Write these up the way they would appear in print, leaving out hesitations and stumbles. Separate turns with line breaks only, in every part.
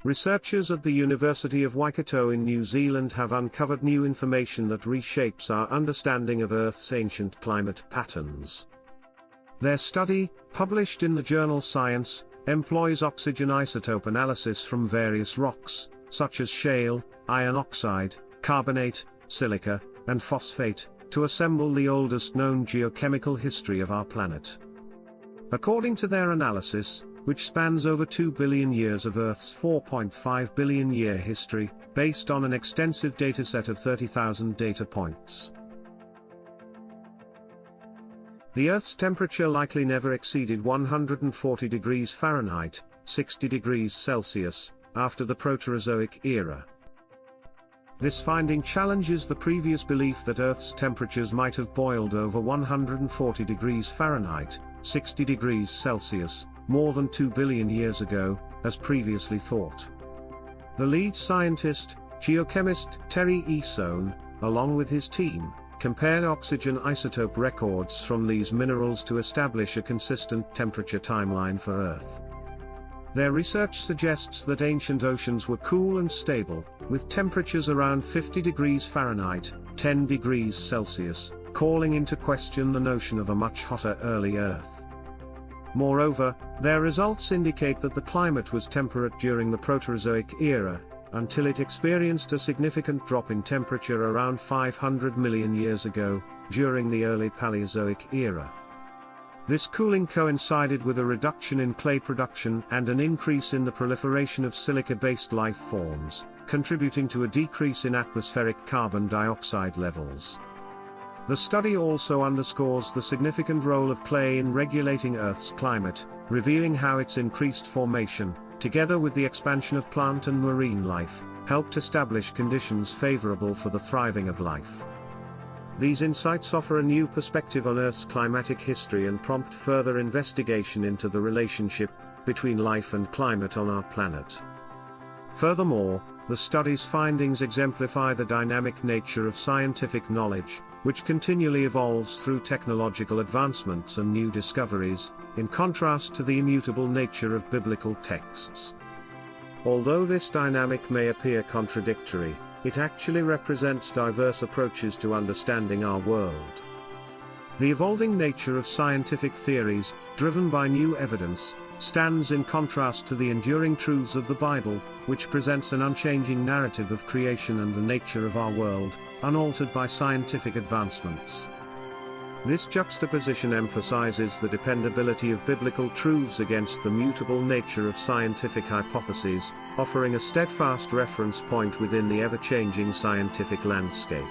Researchers at the University of Waikato in New Zealand have uncovered new information that reshapes our understanding of Earth's ancient climate patterns. Their study, published in the journal Science, employs oxygen isotope analysis from various rocks, such as shale, iron oxide, carbonate, silica, and phosphate, to assemble the oldest known geochemical history of our planet. According to their analysis, which spans over 2 billion years of Earth's 4.5 billion year history, based on an extensive dataset of 30,000 data points. The Earth's temperature likely never exceeded 140 degrees Fahrenheit, 60 degrees Celsius, after the Proterozoic era. This finding challenges the previous belief that Earth's temperatures might have boiled over 140 degrees Fahrenheit, 60 degrees Celsius, more than 2 billion years ago, as previously thought. The lead scientist, geochemist Terry E. Sohn, along with his team, compared oxygen isotope records from these minerals to establish a consistent temperature timeline for Earth. Their research suggests that ancient oceans were cool and stable, with temperatures around 50 degrees Fahrenheit, 10 degrees Celsius, calling into question the notion of a much hotter early Earth. Moreover, their results indicate that the climate was temperate during the Proterozoic era, until it experienced a significant drop in temperature around 500 million years ago, during the early Paleozoic era. This cooling coincided with a reduction in clay production and an increase in the proliferation of silica-based life forms, contributing to a decrease in atmospheric carbon dioxide levels. The study also underscores the significant role of clay in regulating Earth's climate, revealing how its increased formation, together with the expansion of plant and marine life, helped establish conditions favorable for the thriving of life. These insights offer a new perspective on Earth's climatic history and prompt further investigation into the relationship between life and climate on our planet. Furthermore, the study's findings exemplify the dynamic nature of scientific knowledge, which continually evolves through technological advancements and new discoveries, in contrast to the immutable nature of biblical texts. Although this dynamic may appear contradictory, it actually represents diverse approaches to understanding our world. The evolving nature of scientific theories, driven by new evidence, stands in contrast to the enduring truths of the Bible, which presents an unchanging narrative of creation and the nature of our world, unaltered by scientific advancements. This juxtaposition emphasizes the dependability of biblical truths against the mutable nature of scientific hypotheses, offering a steadfast reference point within the ever-changing scientific landscape.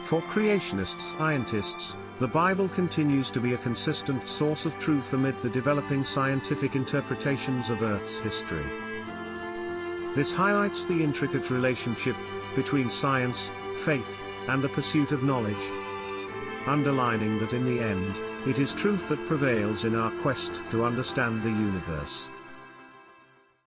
For creationist scientists, the Bible continues to be a consistent source of truth amid the developing scientific interpretations of Earth's history. This highlights the intricate relationship between science, faith, and the pursuit of knowledge, underlining that in the end, it is truth that prevails in our quest to understand the universe.